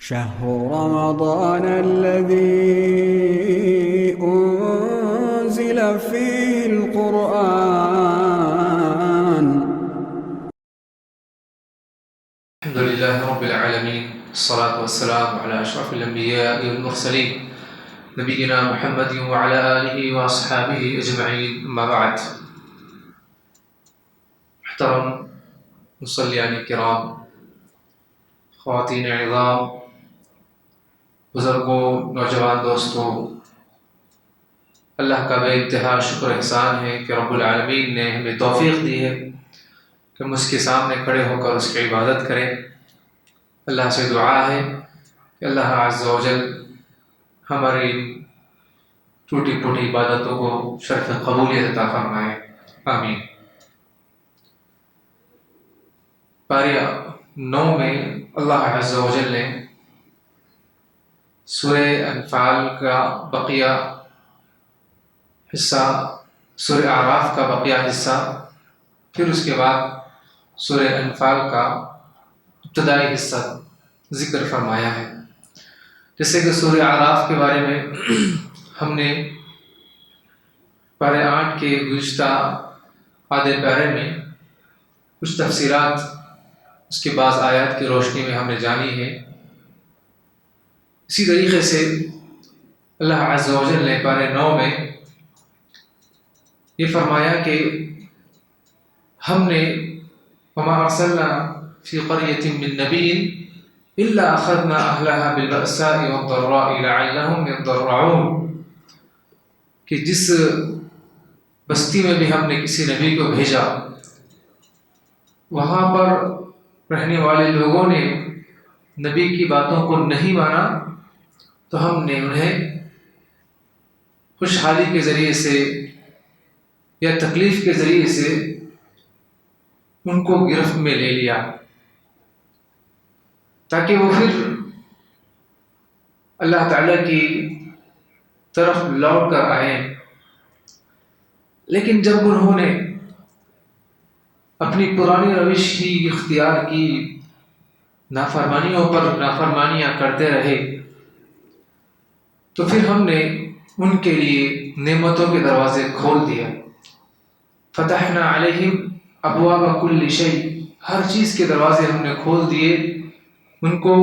شهر رمضان الذي أنزل فيه القرآن. الحمد لله رب العالمين، الصلاة والسلام على أشرف الأنبياء والمرسلين نبينا محمد وعلى آله وأصحابه أجمعين. أما بعد، محترم مصلیان کرام، خواتین عظام، بزرگوں، نوجوان دوستوں، اللہ کا بے انتہا شکر احسان ہے کہ رب العالمین نے ہمیں توفیق دی ہے کہ ہم اس کے سامنے کھڑے ہو کر اس کی عبادت کریں. اللہ سے دعا ہے کہ اللہ عز و جل ہماری ٹوٹی پھوٹی عبادتوں کو شرف قبولیت عطا فرمائے، آمین. پارہ 9 میں اللہ عز و جل نے سورہ انفال کا بقیہ حصہ، سورہ اعراف کا بقیہ حصہ، پھر اس کے بعد سورہ انفال کا ابتدائی حصہ ذکر فرمایا ہے. جیسے کہ سورہ اعراف کے بارے میں ہم نے پارہ 8 کے گزشتہ آدھے پارے میں کچھ تفسیرات اس کے بعض آیات کی روشنی میں ہم نے جانی ہے. اسی طریقے سے اللہ عز و جل نے پارہ 9 میں یہ فرمایا کہ ہم نے وما ارسلنا فی قریۃ من نبی الا اخذنا اہلها بالبأساء والضراء لعلهم يضرعون، کہ جس بستی میں بھی ہم نے کسی نبی کو بھیجا، وہاں پر رہنے والے لوگوں نے نبی کی باتوں کو نہیں مانا تو ہم نے انہیں خوشحالی کے ذریعے سے یا تکلیف کے ذریعے سے ان کو گرفت میں لے لیا تاکہ وہ پھر اللہ تعالیٰ کی طرف لوٹ کر آئیں. لیکن جب انہوں نے اپنی پرانی روش ہی اختیار کی، نافرمانیوں پر نافرمانیاں کرتے رہے، تو پھر ہم نے ان کے لیے نعمتوں کے دروازے کھول دیا. فتحنا علیہم ابواب کل شیء، ہر چیز کے دروازے ہم نے کھول دیے. ان کو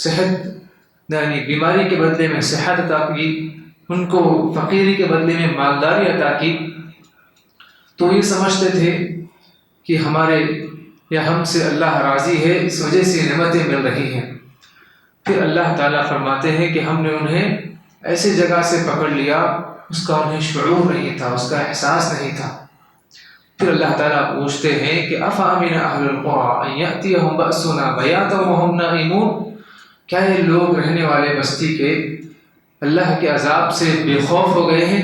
صحت یعنی بیماری کے بدلے میں صحت عطا کی، ان کو فقیری کے بدلے میں مالداری عطا کی. تو یہ سمجھتے تھے کہ ہمارے یا ہم سے اللہ راضی ہے، اس وجہ سے نعمتیں مل رہی ہیں. پھر اللہ تعالیٰ فرماتے ہیں کہ ہم نے انہیں ایسے جگہ سے پکڑ لیا اس کا انہیں شعور نہیں تھا، اس کا احساس نہیں تھا. پھر اللہ تعالیٰ پوچھتے ہیں کہ افامن اہل القری ان یاتیہم بأسنا بیاتا وہم نائمون، کیا یہ لوگ رہنے والے بستی کے اللہ کے عذاب سے بے خوف ہو گئے ہیں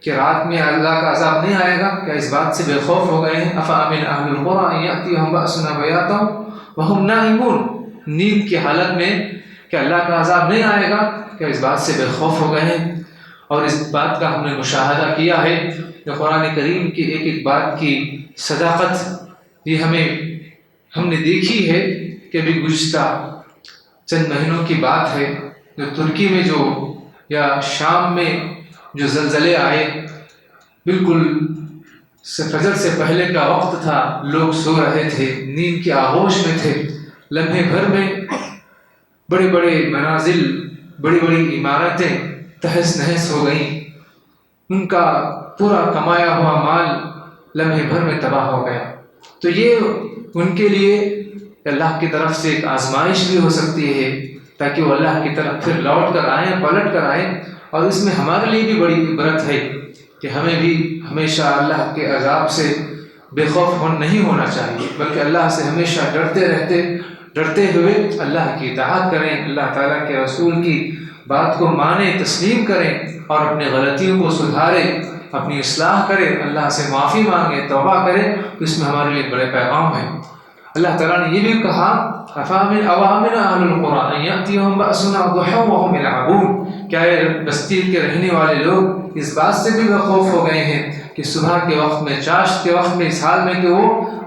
کہ رات میں اللہ کا عذاب نہیں آئے گا؟ کیا اس بات سے بے خوف ہو گئے ہیں؟ افامن اہل القری ان یاتیہم بأسنا بیاتا وہم نائمون، نیند کی حالت میں کہ اللہ کا عذاب نہیں آئے گا، کیا اس بات سے بے خوف ہو گئے ہیں؟ اور اس بات کا ہم نے مشاہدہ کیا ہے کہ قرآن کریم کی ایک ایک بات کی صداقت یہ ہم نے دیکھی ہے کہ ابھی گزشتہ چند مہینوں کی بات ہے جو ترکی میں یا شام میں جو زلزلے آئے، بالکل فجر سے پہلے کا وقت تھا، لوگ سو رہے تھے، نیند کی آغوش میں تھے. لمحے بھر میں بڑے بڑے منازل، بڑی بڑی عمارتیں تہس نہس ہو گئیں، ان کا پورا کمایا ہوا مال لمحے بھر میں تباہ ہو گیا. تو یہ ان کے لیے اللہ کی طرف سے ایک آزمائش بھی ہو سکتی ہے تاکہ وہ اللہ کی طرف پھر لوٹ کر آئیں، پلٹ کر آئیں. اور اس میں ہمارے لیے بھی بڑی عبرت ہے کہ ہمیں بھی ہمیشہ اللہ کے عذاب سے بے خوف نہیں ہونا چاہیے، بلکہ اللہ سے ہمیشہ ڈرتے ہوئے اللہ کی اطاعت کریں، اللہ تعالیٰ کے رسول کی بات کو مانیں، تسلیم کریں اور اپنے غلطیوں کو سدھاریں، اپنی اصلاح کریں، اللہ سے معافی مانگیں، توبہ کریں. تو اس میں ہمارے لیے بڑے پیغام ہیں. اللہ تعالیٰ نے یہ بھی کہا افامن اوامن اهل القرى ان ياتيهم باسنا ضحى وهم يلعبون، کیا بستی کے رہنے والے لوگ اس بات سے بھی بے خوف ہو گئے ہیں کہ صبح کے وقت میں، چاشت کے وقت میں، اس حال میں کہ وہ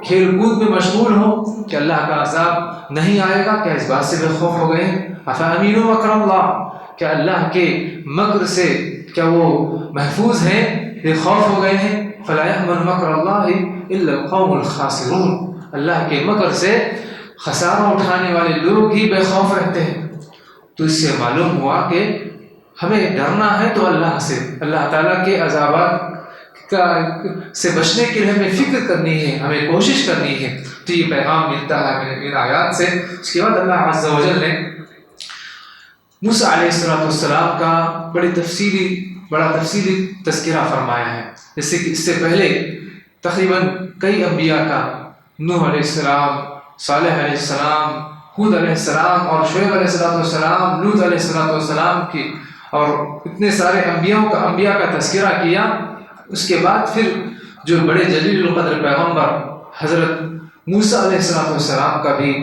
کھیل کود میں مشغول ہوں کہ اللہ کا عذاب نہیں آئے گا، کیا اس بات سے بے خوف ہو گئے ہیں؟ افامنوا مکر اللہ، کیا اللہ کے مکر سے کیا وہ محفوظ ہیں، بے خوف ہو گئے ہیں؟ فلا یأمن مکر اللہ الا القوم الخاسرون، اللہ کے مکر سے خسارہ اٹھانے والے لوگ ہی بے خوف رہتے ہیں۔ تو اس سے معلوم ہوا کہ ہمیں ڈرنا ہے تو اللہ سے، اللہ تعالیٰ کے عذابات سے بچنے کے لیے ہمیں فکر کرنی ہے، ہمیں کوشش کرنی ہے۔ تو یہ پیغام ملتا ہے ان آیات سے۔ اس کے بعد اللہ عز و جل نے موسیٰ علیہ السلام کا بڑا تفصیلی تذکرہ فرمایا ہے، جیسے کہ اس سے پہلے تقریباً کئی انبیاء کا، نوح علیہ السلام، صالح علیہ السلام، ہود علیہ السلام اور شعیب علیہ السلام، لوط علیہ السلام کی، اور اتنے سارے انبیاء کا تذکرہ کیا۔ اس کے بعد پھر جو بڑے جلیل القدر پیغمبر حضرت موسیٰ علیہ السلام کا بھی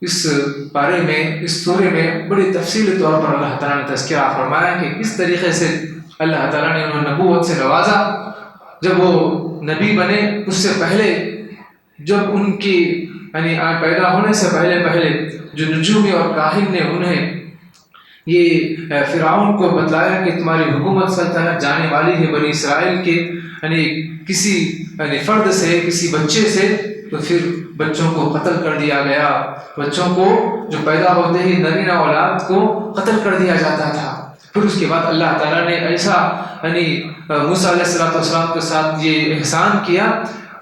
اس بارے میں، اس سورے میں بڑی تفصیلی طور پر اللہ تعالیٰ نے تذکرہ فرمایا کہ کس طریقے سے اللہ تعالیٰ نے انہیں نبوت سے نوازا۔ جب وہ نبی بنے اس سے پہلے، جب ان کی یعنی پیدا ہونے سے پہلے جو نجومی اور کاہن نے انہیں یہ فرعون کو بتلایا کہ تمہاری حکومت سلطنت جانے والی ہے بنی اسرائیل کے یعنی کسی فرد سے، کسی بچے سے، تو پھر بچوں کو قتل کر دیا گیا، بچوں کو جو پیدا ہوتے ہی نرینہ اولاد کو قتل کر دیا جاتا تھا۔ پھر اس کے بعد اللہ تعالیٰ نے ایسا یعنی موسیٰ علیہ السلام کے ساتھ یہ احسان کیا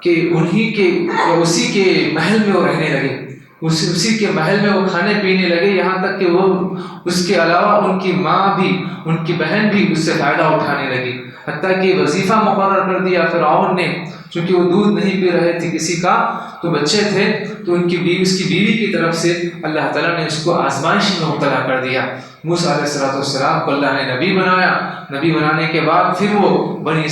کہ اسی کے محل میں وہ رہنے لگے، اسی کے محل میں وہ کھانے پینے لگے، یہاں تک کہ وہ اس کے علاوہ ان کی ماں بھی، ان کی بہن بھی اس سے فائدہ اٹھانے لگی، حتیٰ کہ وظیفہ مقرر کر دیا فرعون نے، چونکہ وہ دودھ نہیں پی رہے تھے کسی کا، تو بچے تھے، تو اس کی بیوی کی طرف سے اللہ تعالیٰ نے اس کو آزمائش میں مبتلا کر دیا۔ موسیٰ علیہ السلام کو اللہ نے نبی بنایا، نبی بنانے کے بعد پھر وہ بنی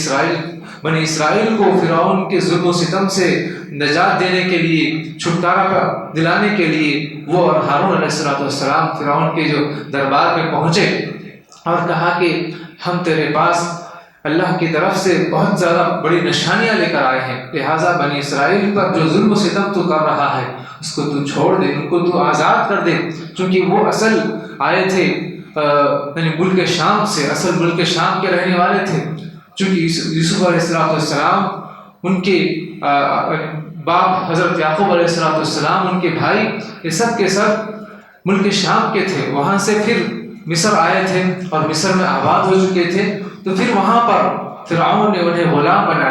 اسرائیل کو فرعون کے ظلم و ستم سے نجات دینے کے لیے، چھٹکارا دلانے کے لیے وہ اور ہارون علیہ السلام فرعون کے جو دربار میں پہنچے اور کہا کہ ہم تیرے پاس اللہ کی طرف سے بہت زیادہ بڑی نشانیاں لے کر آئے ہیں، لہٰذا بنی اسرائیل پر جو ظلم و ستم تو کر رہا ہے اس کو تو چھوڑ دے، ان کو تو آزاد کر دے، چونکہ وہ اصل آئے تھے یعنی ملک شام سے، اصل ملک شام کے رہنے والے تھے، چونکہ یوسف علیہ السلام ان کے باپ حضرت یعقوب علیہ السلام، ان کے بھائی، یہ سب کے سب ملک شام کے تھے، وہاں سے پھر مصر آئے تھے اور مصر میں آباد ہو چکے تھے، تو پھر وہاں پر فرعون نے انہیں غلام بنا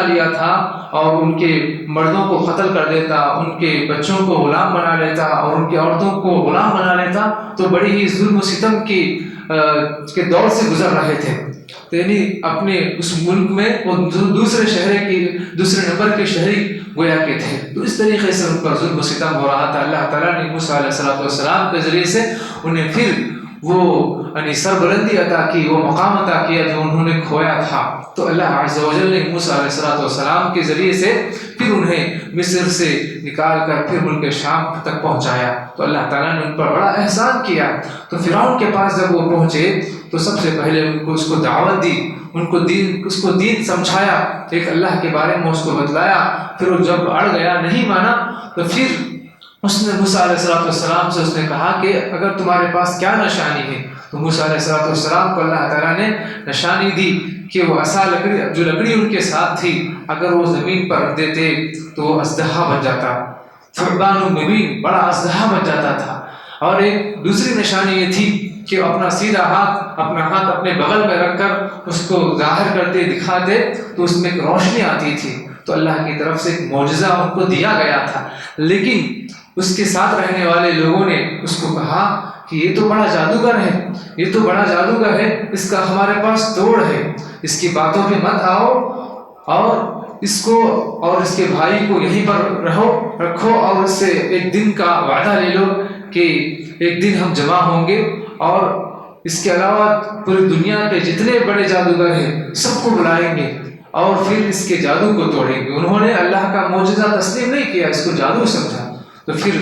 لیا تھا اور ان کے مردوں کو قتل کر دیتا، ان کے بچوں کو غلام بنا لیتا اور ان کی عورتوں کو غلام بنا لیتا، تو بڑی ہی ظلم و ستم کے دور سے گزر رہے تھے، یعنی اپنے اس ملک میں وہ دوسرے نمبر کے شہری گویا کے تھے، تو اس طریقے سے ان پر ظلم و ستم ہو رہا تھا۔ اللہ تعالیٰ نے موسیٰ علیہ السلام کے ذریعے سے انہیں پھر وہ یعنی سربلندی عطا کی، وہ مقام عطا کیا جو انہوں نے کھویا تھا، تو اللہ عز و جل نے موسیٰ علیہ السلام کے ذریعے سے پھر انہیں مصر سے نکال کر پھر ملک شام تک پہنچایا، تو اللہ تعالیٰ نے ان پر بڑا احسان کیا۔ تو فرعون کے پاس جب وہ پہنچے تو سب سے پہلے ان کو اس کو دعوت دی، اس کو دین سمجھایا، ایک اللہ کے بارے میں اس کو بتلایا، پھر وہ جب اڑ گیا، نہیں مانا، تو پھر اس نے موسیٰ علیہ السلام سے اس نے کہا کہ اگر تمہارے پاس کیا نشانی ہے، تو موسیٰ علیہ السلام کو اللہ تعالیٰ نے نشانی دی کہ وہ عصا جو لکڑی ان کے ساتھ تھی، اگر وہ زمین پر رکھ دیتے تو وہ اژدہا بن جاتا، ثعبان مبین، بڑا اژدہا بن جاتا تھا۔ اور ایک دوسری نشانی یہ تھی کہ اپنا سیدھا ہاتھ اپنے بغل میں رکھ کر اس کو ظاہر کرتے دکھاتے تو اس میں ایک روشنی آتی تھی، تو اللہ کی طرف سے ایک معجزہ ان کو دیا گیا تھا، لیکن اس کے ساتھ رہنے والے لوگوں نے اس کو کہا کہ یہ تو بڑا جادوگر ہے، اس کا ہمارے پاس توڑ ہے، اس کی باتوں پہ مت آؤ، اور اس کو اور اس کے بھائی کو یہیں پر رکھو اور اس سے ایک دن کا وعدہ لے لو کہ ایک دن ہم جمع ہوں گے اور اس کے علاوہ پوری دنیا کے جتنے بڑے جادوگر ہیں سب کو بلائیں گے اور پھر اس کے جادو کو توڑیں گے۔ انہوں نے اللہ کا معجزہ تسلیم نہیں کیا، اس کو جادو سمجھا، تو پھر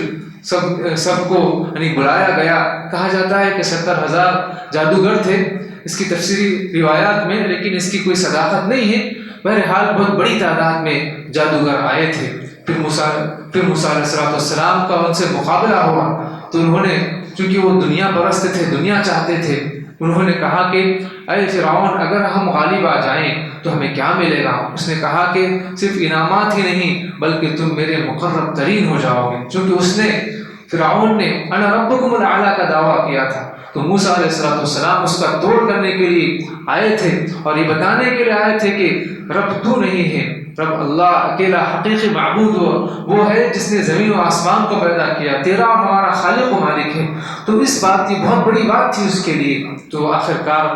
سب کو بلایا گیا. کہا جاتا ہے کہ 70,000 جادوگر تھے اس کی تفسیری روایات میں، لیکن اس کی کوئی صداقت نہیں ہے. بہرحال بہت بڑی تعداد میں جادوگر آئے تھے. پھر موسیٰ علیہ السلام کا ان سے مقابلہ ہوا. تو انہوں نے، چونکہ وہ دنیا پرست تھے، دنیا چاہتے تھے، انہوں نے کہا کہ اے فرعون، اگر ہم غالب آ جائیں تو ہمیں کیا ملے گا؟ اس نے کہا کہ صرف انعامات ہی نہیں بلکہ تم میرے مقرب ترین ہو جاؤ گے. چونکہ فرعون نے انا ربکم الاعلی کا دعویٰ کیا تھا. تو موسیٰ علیہ السلام اس کا توڑ کرنے کے لیے آئے تھے اور یہ بتانے کے لیے آئے تھے کہ رب تو نہیں ہے، رب اللہ اکیلا حقیقی معبود وہ ہے جس نے زمین و آسمان کو پیدا کیا، تیرا اور ہمارا خالق و مالک ہے. تو اس بات کی بہت بڑی بات تھی اس کے لیے. تو آخرکار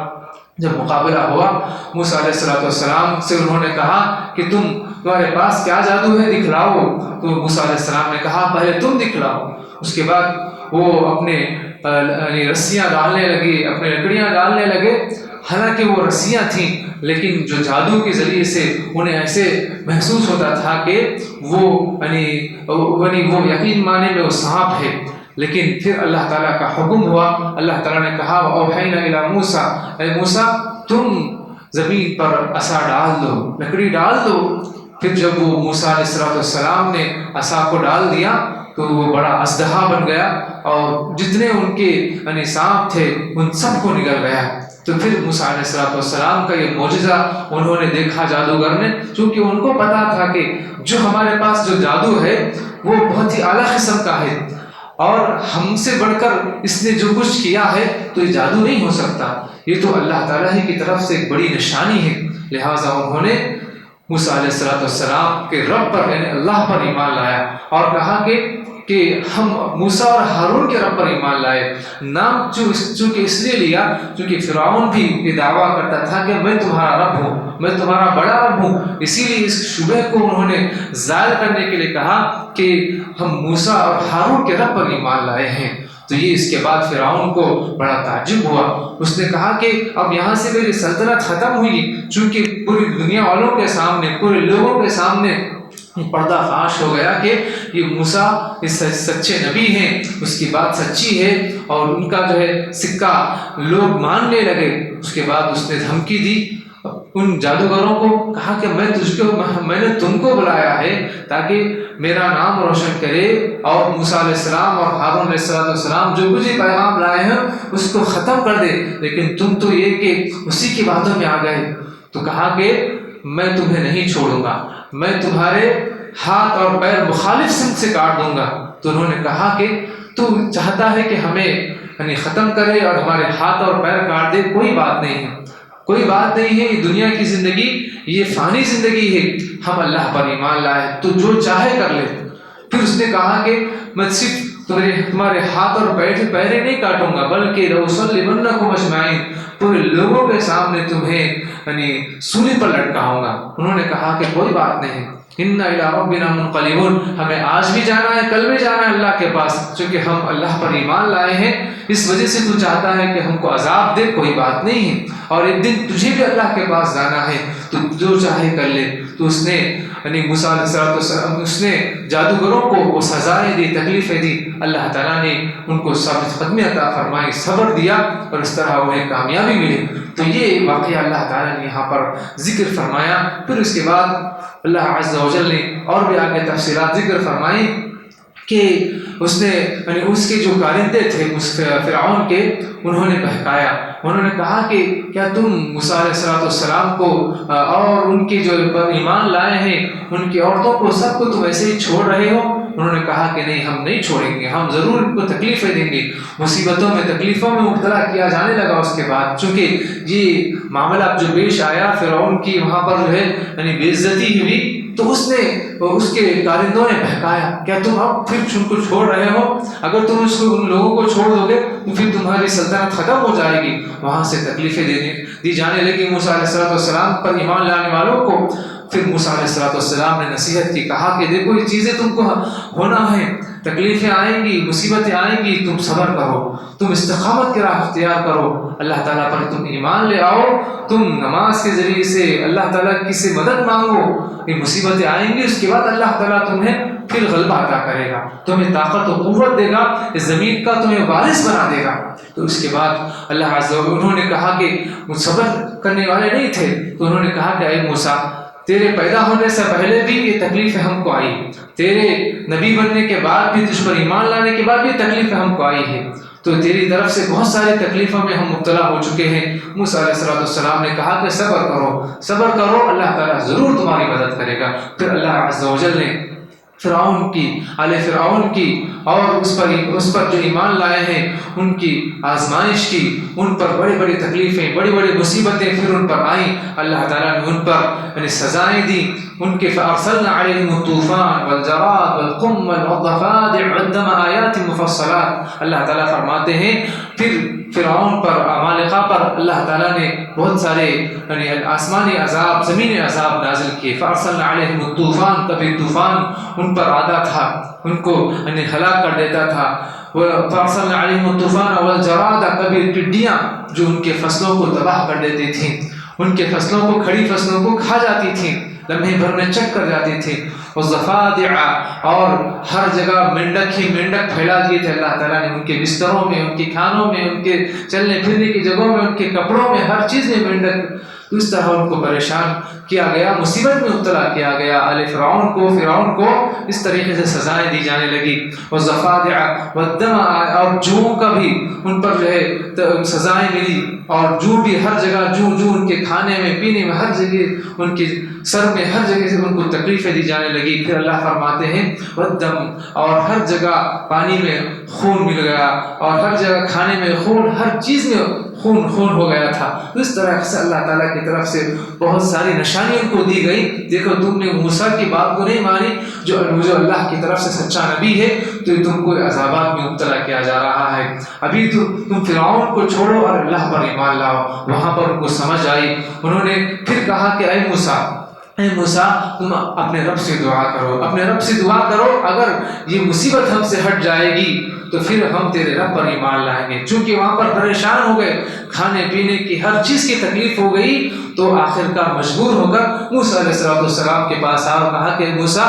جب مقابلہ ہوا، موسیٰ علیہ السلام سے انہوں نے کہا کہ تمہارے پاس کیا جادو ہے، دکھلاؤ. تو موسیٰ علیہ السلام نے کہا پہلے تم دکھلاؤ. اس کے بعد وہ اپنے رسیاں ڈالنے لگے، اپنے لکڑیاں ڈالنے لگے. حالانکہ وہ رسیاں تھیں، لیکن جو جادو کے ذریعے سے انہیں ایسے محسوس ہوتا تھا کہ وہ یقین مانے میں وہ سانپ ہے. لیکن پھر اللہ تعالیٰ کا حکم ہوا. اللہ تعالیٰ نے کہا وَأَوْحَيْنَا إِلَىٰ مُوسَىٰ، اے موسیٰ تم زمین پر عصا ڈال دو، لکڑی ڈال دو. پھر جب وہ موسیٰ علیہ السلام نے عصا کو ڈال دیا تو وہ بڑا اژدہا بن گیا اور جتنے ان کے سانپ تھے ان سب کو نگل گیا. تو پھر موسیٰ علیہ السلام کا یہ معجزہ انہوں نے دیکھا جادوگر نے، چونکہ ان کو پتا تھا کہ جو ہمارے پاس جو جادو ہے وہ بہت ہی اعلیٰ قسم کا ہے اور ہم سے بڑھ کر اس نے جو کچھ کیا ہے تو یہ جادو نہیں ہو سکتا، یہ تو اللہ تعالیٰ ہی کی طرف سے ایک بڑی نشانی ہے. لہٰذا انہوں نے موسیٰ علیہ السلام کے رب پر یعنی اللہ پر ایمان لایا اور کہا کہ ہم موسیٰ اور ہارون کے رب پر ایمان لائے. نام چونکہ اس لیے لیا چونکہ فرعون بھی یہ دعویٰ کرتا تھا کہ میں تمہارا رب ہوں، میں تمہارا بڑا رب ہوں. اسی لیے اس شبہ کو انہوں نے زائل کرنے کے لیے کہا کہ ہم موسیٰ اور ہارون کے رب پر ایمان لائے ہیں. تو یہ اس کے بعد فرعون کو بڑا تعجب ہوا. اس نے کہا کہ اب یہاں سے میری سلطنت ختم ہوئی، چونکہ پوری دنیا والوں کے سامنے، پورے لوگوں کے سامنے پردہ فاش ہو گیا کہ یہ موسیٰ اس سچے نبی ہیں، اس کی بات سچی ہے اور ان کا جو ہے سکہ لوگ ماننے لگے. اس کے بعد اس نے دھمکی دی ان جادوگروں کو، کہا کہ میں نے تم کو بلایا ہے تاکہ میرا نام روشن کرے اور موسیٰ علیہ السلام اور ہارون علیہ السلام جو کچھ پیغام لائے ہیں اس کو ختم کر دے، لیکن تم تو یہ کہ اسی کی باتوں میں آ گئے. تو کہا کہ میں تمہیں نہیں چھوڑوں گا، میں تمہارے ہاتھ اور پیر مخالف سمت سے کاٹ دوں گا. تو انہوں نے کہا کہ تو چاہتا ہے کہ ہمیں ختم کرے اور ہمارے ہاتھ اور پیر کاٹ دے، کوئی بات نہیں ہے، کوئی بات نہیں ہے. یہ دنیا کی زندگی یہ فانی زندگی ہے، ہم اللہ پر ایمان لائے تو جو چاہے کر لے. پھر اس نے کہا کہ میں صرف تمہارے ہاتھ اور پیریں نہیں کاٹوں گا بلکہ لأصلبنکم اجمعین، پورے لوگوں کے سامنے تمہیں سولی پر لٹکاؤں گا. انہوں نے کہا کہ کوئی بات نہیں، اِنَّا إِلَىٰ رَبِّنَا مُنْقَلِبُونَ، ہمیں آج بھی جانا ہے، کل بھی جانا ہے اللہ کے پاس، چونکہ ہم اللہ پر ایمان لائے ہیں. اس وجہ سے تو چاہتا ہے کہ ہم کو عذاب دے، کوئی بات نہیں ہے، اور ایک دن تجھے بھی اللہ کے پاس جانا ہے تو جو چاہے کر لے. تو اس نے موسیٰ علیہ السلام اس نے جادوگروں کو وہ سزائیں دی، تکلیفیں دی. اللہ تعالیٰ نے ان کو ثابت قدمی عطا فرمائی، صبر دیا اور اس طرح انہیں کامیابی ملی. تو یہ واقعہ اللہ تعالیٰ نے یہاں پر ذکر فرمایا. پھر اس کے بعد اللہ عز و جل نے اور بھی آگے تفصیلات ذکر فرمائی کہ اس نے اس کے جو کارندے تھے فرعون کے، انہوں نے بہکایا. انہوں نے کہا کہ کیا تم موسیٰ علیہ السلام کو اور ان کے جو ایمان لائے ہیں ان کی عورتوں کو سب کو تم ایسے ہی چھوڑ رہے ہو؟ انہوں نے کہا کہ نہیں، ہم نہیں چھوڑیں گے، ہم ضرور ان کو تکلیفیں دیں گے. مصیبتوں میں تکلیفوں میں مبتلا کیا جانے لگا. اس کے بعد چونکہ یہ معاملہ جو پیش آیا فرعون کی وہاں پر جو ہے بے عزتی ہوئی، تو اس نے اس کے کارندوں نے بہکایا، کیا تم اب پھر ان کو چھوڑ رہے ہو؟ اگر تم ان لوگوں کو چھوڑ دو گے تو پھر تمہاری سلطنت ختم ہو جائے گی. وہاں سے تکلیفیں دی جانے لگی موسیٰ علیہ السلام پر ایمان لانے والوں کو. پھر موسیٰ علیہ السلام نے نصیحت کی، کہا کہ دیکھو یہ چیزیں تم کو ہونا ہے، تکلیفیں آئیں گی، مصیبتیں آئیں گی، تم صبر کرو، تم استقامت کی راہ اختیار کرو، اللہ تعالیٰ پر تم ایمان لے آؤ، تم نماز کے ذریعے سے اللہ تعالیٰ کی سے مدد مانگو، یہ مصیبتیں آئیں گی، اس کے بعد اللہ تعالیٰ تمہیں پھر غلبہ عطا کرے گا، تمہیں طاقت و قوت دے گا، اس زمین کا تمہیں وارث بنا دے گا۔ تو اس کے بعد اللہ عز و جل انہوں نے کہا کہ وہ صبر کرنے والے نہیں تھے، تو انہوں نے کہا کہ اے موسیٰ، تیرے پیدا ہونے سے پہلے بھی یہ تکلیفیں ہم کو آئی، تیرے نبی بننے کے بعد بھی، تجھ پر ایمان لانے کے بعد بھی تکلیفیں ہم کو آئی ہیں، تو تیری طرف سے بہت ساری تکلیفوں میں ہم مبتلا ہو چکے ہیں۔ موسیٰ علیہ السلام نے کہا کہ صبر کرو، صبر کرو، اللہ تعالیٰ ضرور تمہاری مدد کرے گا۔ پھر اللہ عز و جل نے فرعون کی اور اس پر جو ایمان لائے ہیں ان کی آزمائش کی، ان پر بڑی بڑی تکلیفیں، بڑی بڑی مصیبتیں پھر ان پر آئیں، اللہ تعالیٰ نے ان پر سزائیں دی، ان کے فَأَرْسَلْنَا عَلَيْهِمُ الطُّوفَانَ وَالْجَرَادَ وَالْقُمَّلَ وَالضَّفَادِعَ وَالدَّمَ آيَاتٍ مُفَصَّلَاتٍ۔ اللہ تعالیٰ فرماتے ہیں پھر فرعون پر، عمالقہ پر اللہ تعالیٰ نے بہت سارے آسمانی عذاب، زمینی عذاب نازل کیے۔ فَأَرْسَلْنَا عَلَيْهِمُ الطُّوفَانَ، کبھی طوفان ان پر آتا تھا، ان کو ہلاک کر دیتا تھا۔ فَأَرْسَلْنَا عَلَيْهِمُ الطُّوفَانَ وَالْجَرَادَ، کبھی ٹڈیاں جو ان کے فصلوں کو تباہ کر دیتی تھیں، ان کے فصلوں کو، کھڑی فصلوں کو کھا جاتی تھیں، لمحے بھر میں چک کر جاتی تھی۔ والضفادع، اور ہر جگہ مینڈک ہی مینڈک پھیلا دیے تھے اللہ تعالیٰ نے، ان کے بستروں میں، ان کے کھانوں میں، ان کے چلنے پھرنے کی جگہوں میں، ان کے کپڑوں میں، ہر چیز میں مینڈک۔ اس طرح ان کو پریشان کیا گیا، مصیبت میں مبتلا کیا گیا۔ فرعون کو اس طریقے سے سزائیں دی جانے لگی۔ والضفادع والدم، اور جوؤں کا بھی ان پر جو ہے سزائیں ملی، اور جو بھی ہر جگہ جو ان کے کھانے میں، پینے میں، ہر جگہ ان کے سر میں، ہر جگہ سے ان کو تکلیفیں دی جانے لگی۔ پھر اللہ فرماتے ہیں والدم، اور ہر جگہ پانی میں خون مل گیا، اور ہر جگہ کھانے میں خون، ہر چیز میں خون ہو گیا تھا۔ اس طرح سے اللہ تعالیٰ کی طرف سے بہت ساری نشانیاں ان کو دی گئی۔ دیکھو تم نے موسیٰ کی بات کو نہیں مانی، جو اللہ کی طرف سے سچا نبی ہے، تو تم کو عذابات میں مبتلا کیا جا رہا ہے۔ ابھی تم فرعون کو چھوڑو اور اللہ پر ایمان لاؤ۔ وہاں پر ان کو سمجھ آئی، انہوں نے پھر کہا کہ اے موسیٰ تم اپنے رب سے دعا کرو، اپنے رب سے دعا کرو، اگر یہ مصیبت ہم سے ہٹ جائے گی تو پھر ہم تیرے رب پر ایمان لائیں گے۔ چونکہ وہاں پر پریشان ہو گئے، کھانے پینے کی ہر چیز کی تکلیف ہو گئی، تو آخر کار مجبور ہو کر موسیٰ علیہ السلام کے پاس آؤ اور کہا کہ موسیٰ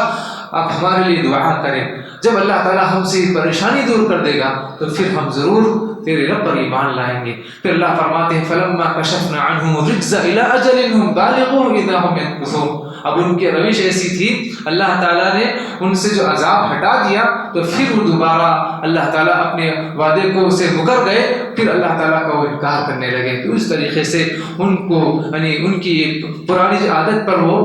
آپ ہمارے لیے دعا کریں، جب اللہ تعالیٰ ہم سے پریشانی دور کر دے گا تو پھر ہم ضرور تیرے رب پر ایمان لائیں گے۔ پھر اللہ فرماتے ہیں فَلَمَّا كَشَفْنَا عَنْهُمُ الرِّجْزَ إِلَىٰ أَجَلٍ هُمْ بَالِغُوهُ إِذَا هُمْ يَنكُثُونَ۔ اب ان کی روش ایسی تھی، اللہ تعالیٰ نے ان سے جو عذاب ہٹا دیا تو پھر وہ دوبارہ اللہ تعالیٰ اپنے وعدے کو سے مکر گئے، پھر اللہ تعالیٰ کا وہ انکار کرنے لگے۔ تو اس طریقے سے ان کو ان کی ایک پرانی عادت پر وہ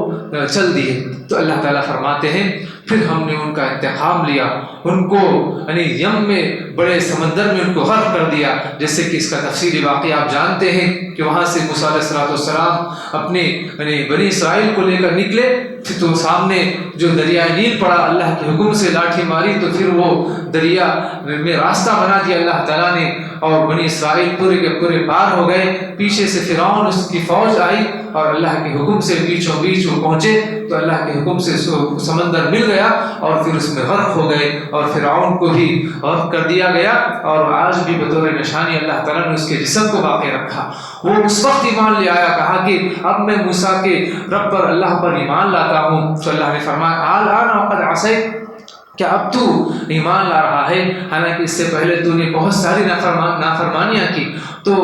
چل دیے۔ تو اللہ تعالیٰ فرماتے ہیں پھر ہم نے ان کا انتقام لیا، ان کو یم میں، بڑے سمندر میں ان کو غرق کر دیا، جیسے کہ اس کا تفصیلی واقعہ آپ جانتے ہیں کہ وہاں سے موسیٰ علیہ السلام اپنے بنی اسرائیل کو لے کر نکلے، تو سامنے جو دریائے نیل پڑا، اللہ کے حکم سے لاٹھی ماری تو پھر وہ دریا میں راستہ بنا دیا اللہ تعالیٰ نے، اور بنی اسرائیل پورے کے پورے پار ہو گئے۔ پیچھے سے فرعون اس کی فوج آئی اور اللہ کے حکم سے بیچوں بیچ وہ پہنچے، تو اللہ کے حکم سے سمندر مل گیا اور پھر اس میں غرق ہو گئے، اور فرعون کو بھی غرق کر دیا گیا۔ اور آج بھی بطور نشانی اللہ تعالیٰ نے اس کے جسم کو باقی رکھا۔ وہ اس وقت ایمان لے آیا، کہا کہ اب میں موسیٰ کے رب پر، اللہ پر ایمان لاتا ہوں۔ تو اللہ نے فرمایا الآن وقد عصیت، کیا اب تو ایمان لا رہا ہے، حالانکہ اس سے پہلے تو نے بہت ساری نافرمانیاں کی، تو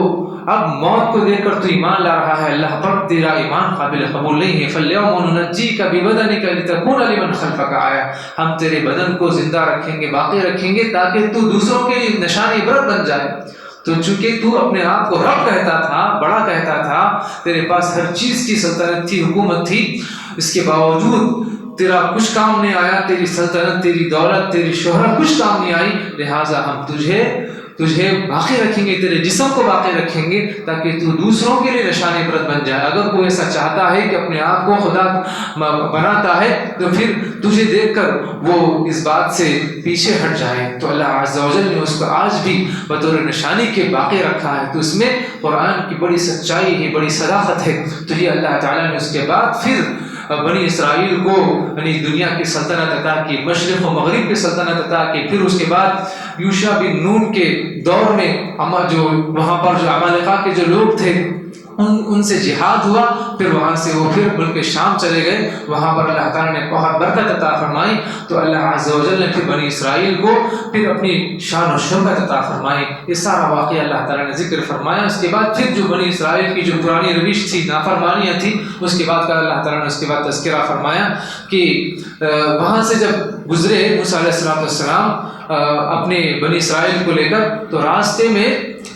اب موت کو دیکھ کر تو ایمان لا رہا ہے اللہ پر، تیرا ایمان قابل قبول نہیں ہے۔ فَالْيَوْمَ نُنَجِّيكَ بِبَدَنِكَ لِتَكُونَ لِمَنْ خَلْفَكَ آیَةً، ہم تیرے بدن کو زندہ رکھیں گے، باقی رکھیں گے، تاکہ تو دوسروں کے لیے نشان عبرت بن جائے۔ تو چونکہ تو اپنے آپ کو رب کہتا تھا، بڑا کہتا تھا، تیرے پاس ہر چیز کی سلطنت تھی، حکومت تھی، اس کے باوجود تیرا کچھ کام نہیں آیا، تیری سلطنت، تیری دولت، تیری شہرت کچھ کام نہیں آئی، لہٰذا ہم تجھے باقی رکھیں گے، تیرے جسم کو باقی رکھیں گے، تاکہ تو دوسروں کے لیے نشان عبرت بن جائے۔ اگر کوئی ایسا چاہتا ہے کہ اپنے آپ کو خدا بناتا ہے تو پھر تجھے دیکھ کر وہ اس بات سے پیچھے ہٹ جائے۔ تو اللہ عز و جل نے اس کو آج بھی بطور نشانی کے باقی رکھا ہے۔ تو اس میں قرآن کی بڑی سچائی ہے، بڑی صداقت ہے۔ تو یہ اللہ تعالیٰ نے اس کے بعد پھر بنی اسرائیل کو یعنی دنیا کی سلطنت عطا کی، مشرق و مغرب کی سلطنت عطا کی. پھر اس کے بعد یوشع بن نون کے دور میں جو وہاں پر جو عمالقہ کے جو لوگ تھے ان سے جہاد ہوا. پھر وہاں سے وہ پھر ملک شام چلے گئے، وہاں پر اللہ تعالیٰ نے بہت برکت عطا فرمائی. تو اللہ عز و جل نے پھر بنی اسرائیل کو پھر اپنی شان و شوکت عطا فرمائی. یہ سارا واقعہ اللہ تعالیٰ نے ذکر فرمایا. اس کے بعد پھر جو بنی اسرائیل کی جو پرانی روش تھی، نافرمانیاں تھیں، اس کے بعد اللہ تعالیٰ نے اس کے بعد تذکرہ فرمایا کہ وہاں سے جب گزرے موسیٰ علیہ السلام اپنے بنی اسرائیل کو لے کر، تو راستے میں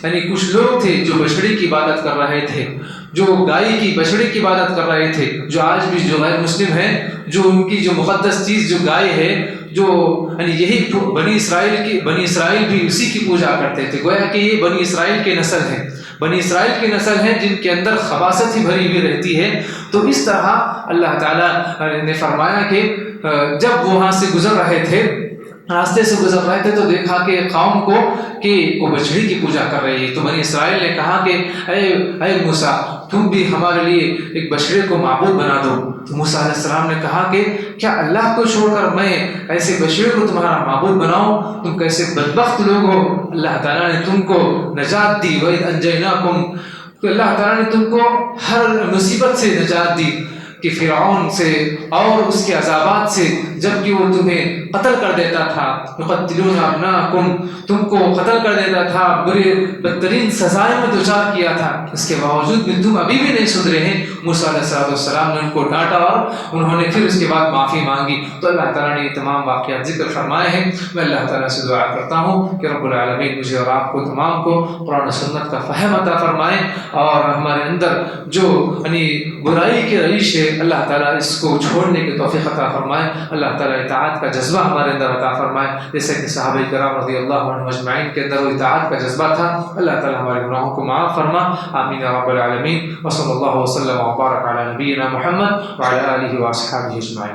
یعنی کچھ لوگ تھے جو بچڑی کی عبادت کر رہے تھے، جو گائے کی بچڑی کی عبادت کر رہے تھے، جو آج بھی جو غیر مسلم ہیں، جو ان کی جو مقدس چیز جو گائے ہے، جو یعنی یہی بنی اسرائیل بھی اسی کی پوجا کرتے تھے. گویا کہ یہ بنی اسرائیل کے نسل ہیں، بنی اسرائیل کی نسل ہیں جن کے اندر خباثت ہی بھری ہوئی رہتی ہے. تو اس طرح اللہ تعالیٰ نے فرمایا کہ جب وہاں سے گزر رہے تھے، راستے سے گزر رہے تھے، تو دیکھا کہ قوم کو کہ وہ بچڑی کی پوجا کر رہی ہے. تو بنی اسرائیل نے کہا کہ اے موسیٰ، تم بھی ہمارے لیے ایک بچڑے کو معبود بنا دو. تو موسیٰ علیہ السلام نے کہا کہ کیا اللہ کو چھوڑ کر میں ایسے بچڑے کو تمہارا معبود بناؤں؟ تم کیسے بدبخت لوگ ہو. اللہ تعالیٰ نے تم کو نجات دی. وَإِذْ أَنْجَيْنَاكُمْ، تو اللہ تعالیٰ نے تم کو ہر مصیبت سے نجات دی، کہ فرعون سے اور اس کے عذابات سے، جب کہ وہ تمہیں قتل کر دیتا تھا. يُقَتِّلُونَ أَبْنَاءَكُمْ، تم کو قتل کر دیتا تھا، برے بدترین سزائیں میں دوچار کیا تھا. اس کے باوجود بھی تم ابھی بھی نہیں سدھرے ہیں. موسیٰ علیہ السلام نے ان کو ڈانٹا اور انہوں نے پھر اس کے بعد معافی مانگی. تو اللہ تعالیٰ نے یہ تمام واقعات ذکر فرمائے ہیں. میں اللہ تعالیٰ سے دعا کرتا ہوں کہ رب العالمین مجھے اور آپ کو تمام کو قرآن و سنت کا فہم عطا فرمائیں، اور ہمارے اندر جو یعنی برائی کے رئیس ہے، اللہ تعالیٰ اس کو چھوڑنے کی توفیق عطا فرمائے. اللہ تعالیٰ اطاعت کا جذبہ ہمارے اندر عطا فرمائے، جیسے کہ صحابہ کرام رضی اللہ عنہم اجمعین کے اندر وہ اطاعت کا جذبہ تھا. اللہ تعالیٰ ہمارے گناہوں کو معاف فرما. آمین یا رب العالمین. وصلی اللہ وسلم وبارک علی نبینا محمد وعلی آلہ واصحابہ اجمعین.